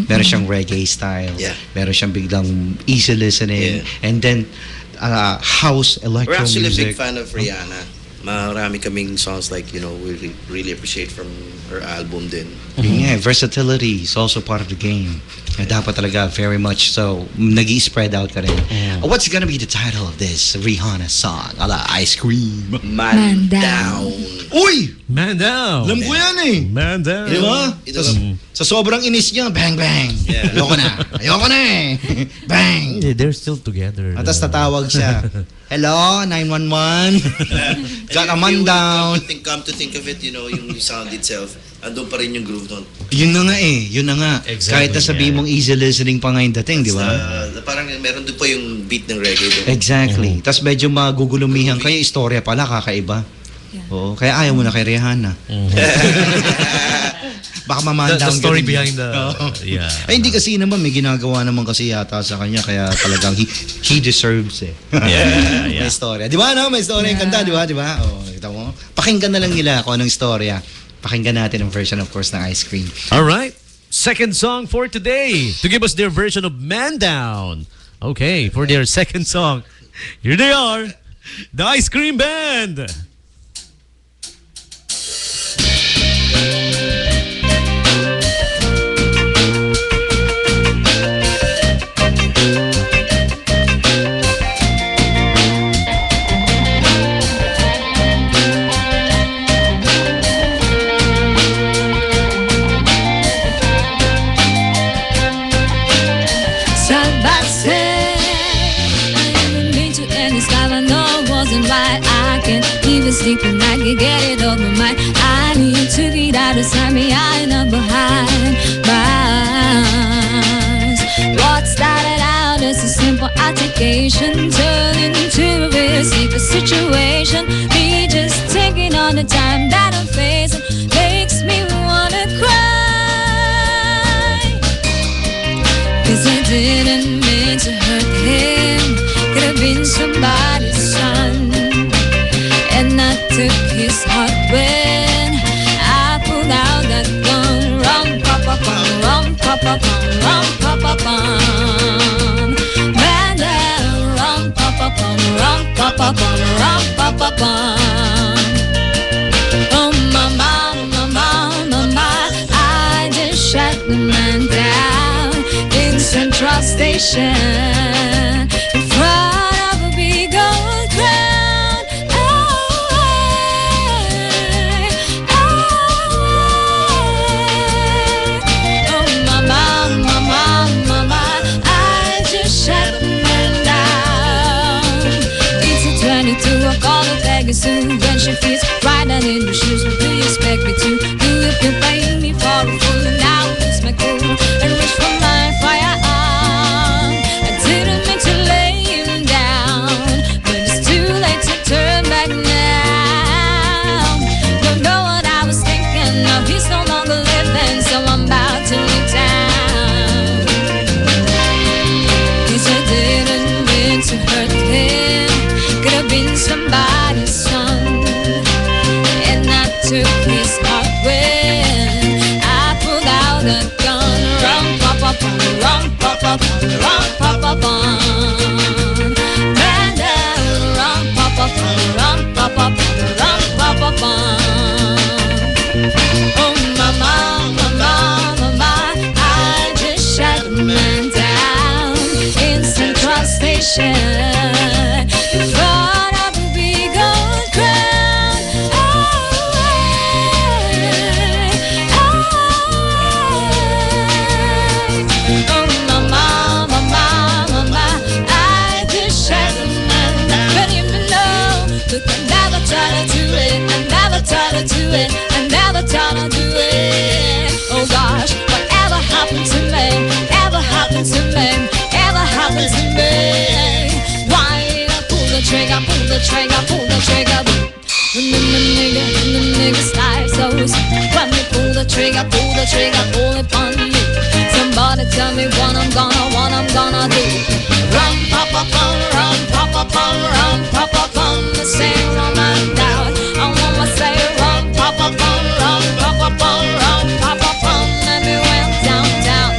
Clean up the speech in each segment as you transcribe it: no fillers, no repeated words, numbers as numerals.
meron siyang reggae style, meron siyang biglang easy listening, and then house electro We're actually music. a big fan of Rihanna. Marami kaming songs like, we really appreciate from her album din. Yeah, versatility is also part of the game. Dapat talaga, very much so. Nag-i-spread out ka rin. What's gonna be the title of this Rihanna song? Ala, Ice Cream. Man Down. Uy! Man Down. Alam ko yan eh. Man Down. Di ba? Sa sobrang inis niya, bang, bang. Ayoko na. Ayoko na eh. Bang. They're still together. At tapos tatawag siya. Hello, 911. Got a man down. Come to think of it, yung sound itself, andun pa rin yung groove doon. Yun na nga eh. Yun na nga. Exactly, kahit na sabihin mong easy listening pa nga yung dating, di ba? Parang meron doon pa yung beat ng reggae doon. Exactly. Tapos medyo magugulumihan kayo. Istorya pala, kakaiba. Oo. Kaya ayaw mo na kay Rihanna. Baka maman down. The story behind the... Yeah. Ay, hindi kasi naman. May ginagawa naman kasi yata sa kanya. Kaya talagang he deserves eh. Yeah. May istorya. Di ba, no? May istorya yung kanta, di ba? Di ba? Oh, kita mo. Pakinggan na lang nila kung anong istorya. Pakinggan natin ang version, of course, ng Ice Cream. All right. Second song for today to give us their version of Man Down. Okay, for their second song, here they are, the Ice Cream Band. Sleeping, I can get it over my. I need to get out of sight, me I not behind bars. What started out as a simple altercation turned into a real serious situation. Me just taking on the time that I'm facing makes me wanna cry. 'Cause I didn't mean to hurt him. Could have been somebody's son. And I took his heart when I pulled out that gun. Rum, pa pa pum, rum, pa pa pum, rum, pa pa pum. Man down, rum, pa pa pum, rum, pa pa pum, rum, pa pa pum. Oh mama, mama, mama, I just shot the man down in Central Station in front of a big old crowd. Soon when she feels right down in the shoes, what do you expect me to do if you pay me for a fool? Now lose my cool and reach for my firearm. I didn't mean to lay him down, but it's too late to turn back now. Don't know what I was thinking of, he's no longer living, so I'm about to leave town. 'Cause I didn't mean to hurt him, could have been somebody's son. And I took his heart when I pulled out a gun. Rum pa pa pum, rum pa pa pum, rum pa pa pum. Man down, rum pa pa pum, rum pa pa pum, rum pa pa pum. Oh mama, mama, mama, I just shot a man down in Central Station in front of a big old crowd. Oh mama, mama, mama, I just shot a man down. But even though, look, I never thought I'd do it, I never thought I'd do it, I never thought I'd do it. Oh gosh, whatever happened to me, ever happened to me, ever happened to me. Why did I pull the trigger, pull the trigger, pull the trigger? And the nigga style so when we pull the trigger, pull it on you. Somebody tell me what I'm gonna do. Rum pa pa pum, rum pa pa pum, rum pa pa pum. The same rum and down. I wanna say rum pa pa pum, rum pa pa pum, rum pa pa pum. And we went down, down.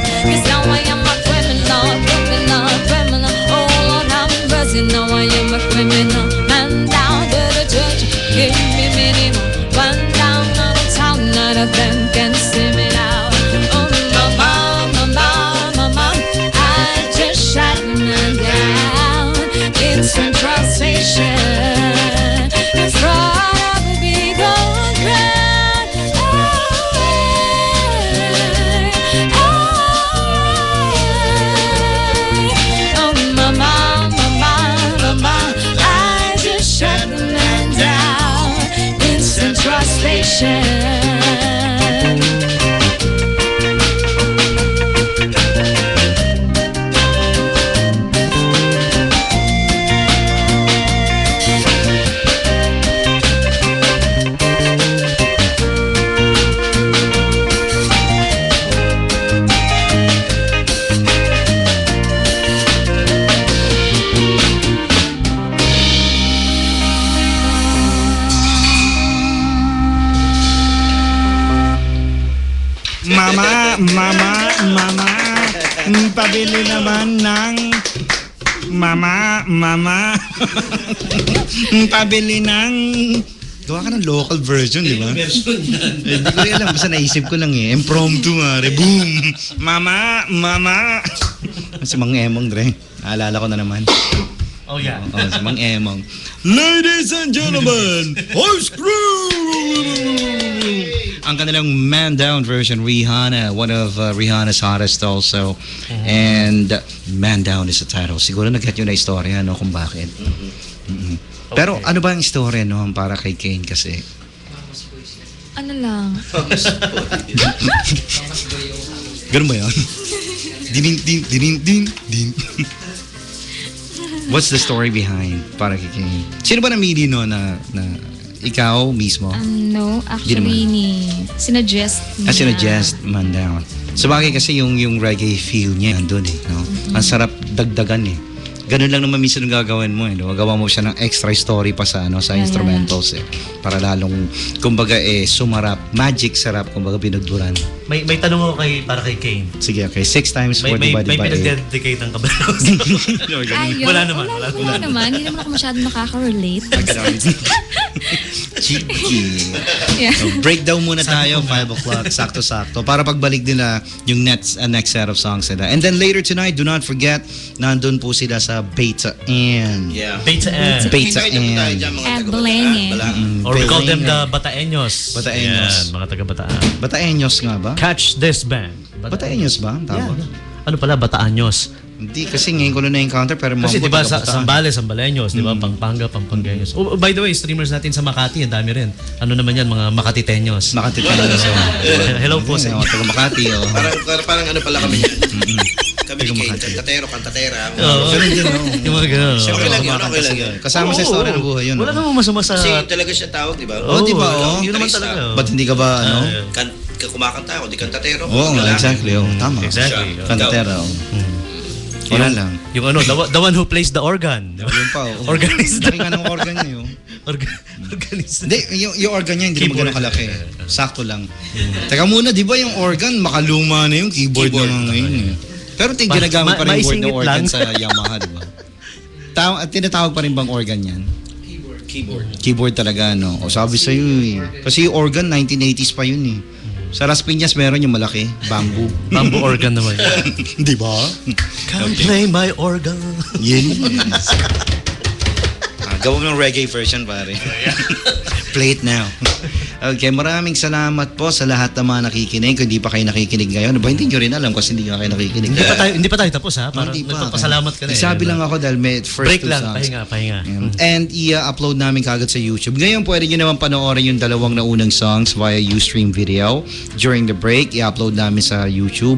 share. Mama, pabili naman ng Mama, pabili ng gawa ka ng local version, di ba? Hindi ko alam, basta naisip ko lang eh. Impromptu nga, boom! Mama! Si Mang Emong, Dre. Naalala ko na naman. Oh, yeah. Oo, si Mang Emong. Ladies and gentlemen, Ice Cream! Ang kanilang Man Down version, Rihanna, one of Rihanna's hottest also. And Man Down is the title. Siguro nag-get yun na istorya, no, kung bakit. Pero ano ba ang istorya, no, para kay Kane kasi? Ano lang? Ganun ba yun? Din. What's the story behind para kay Kane? Sino ba namili no na ikaw mismo? No, actually sinuggest niya. Sinuggest Man Down. So bagay kasi yung reggae feel niya andun eh, no? Ang sarap dagdagan eh. Ganun lang naman minsan yung gagawin mo eh, no? Gawa mo siya ng extra story pa sa sa instrumentals eh. Para lalong kumbaga sumarap, magic sarap kumbaga binugduran. May tanong ako para kay Kane. Sige, okay. 6 times 4 divided by 8. May pinag-dedicate ng Caballeros. Wala naman. Hindi naman ako masyadong makaka-relate. Cheeky. Yeah. So, breakdown muna tayo, 5 o'clock, sakto-sakto. Para pagbalik nila yung next set of songs nila. And then later tonight, do not forget, nandun po sila sa Beta N. Yeah. Beta N. Beta N. At Balenge. Or we call them the Bataeños. Bataeños. Yan, mga taga-Bataan. Bataeños nga ba? Catch this band. Bataeños ba? Tama. Yeah. Ano pala, Bataanyos? Hindi, kasi ngayon ko na na-encounter pero Kasi mambo diba sa taga-Bataan. Zambales, Zambaleños, diba? Pampanga, Pampangueños. Oh, by the way, streamers natin sa Makati, ang dami rin. Ano naman yan, mga Makatiteños. Makatiteños. Hello po sa inyo. Taga Makati, oh. Parang ano pala kami. Kami ni Kane, kantatera. Oo. Yung mga gano'n. Okay lang yun. Kasama sa story ng buhay yun. Wala namang masama sa... Kasi talaga siya tawag, di ba? Oh, di ba? Oh. Yun naman talaga. Ba't hindi ka ba, ano? Kumakanta ako, di kantatero. Oo, exactly. Oh, tama. Exactly. Kantatera, oh. Wala lang. Yung ano, the one who plays the organ. Diba? Yun pa, oh. Organist. Laki nga ng organ niya, oh. Organist. Hindi, yung organ niya hindi naman ganun kalaki. Sakto lang. Teka muna, di ba yung organ, makaluma na yung keyboard na ngayon. Pero ginagamit pa rin yung word ng organ sa Yamaha, di ba? Tinatawag pa rin bang organ yan? Keyboard talaga, no? O sabi sa'yo eh. Kasi yung organ, 1980s pa yun eh. Sa Las Piñas, meron yung malaki, bamboo. Bamboo organ naman yan. Di ba? Come play my organ. Yes. Gawin ng reggae version, pare. Play it now. Okay, maraming salamat po sa lahat ng mga nakikinig. Kung hindi pa kayo nakikinig ngayon, ba hindi nyo rin alam kasi hindi nga kayo nakikinig. Hindi pa tayo tapos ha. Parang nagpapasalamat ka na eh. Sabi lang ako dahil may first break 2 lang, songs. pahinga. And i-upload namin kagad sa YouTube. Ngayon, pwede nyo naman panoorin yung 2 naunang songs via Ustream video. During the break, i-upload namin sa YouTube.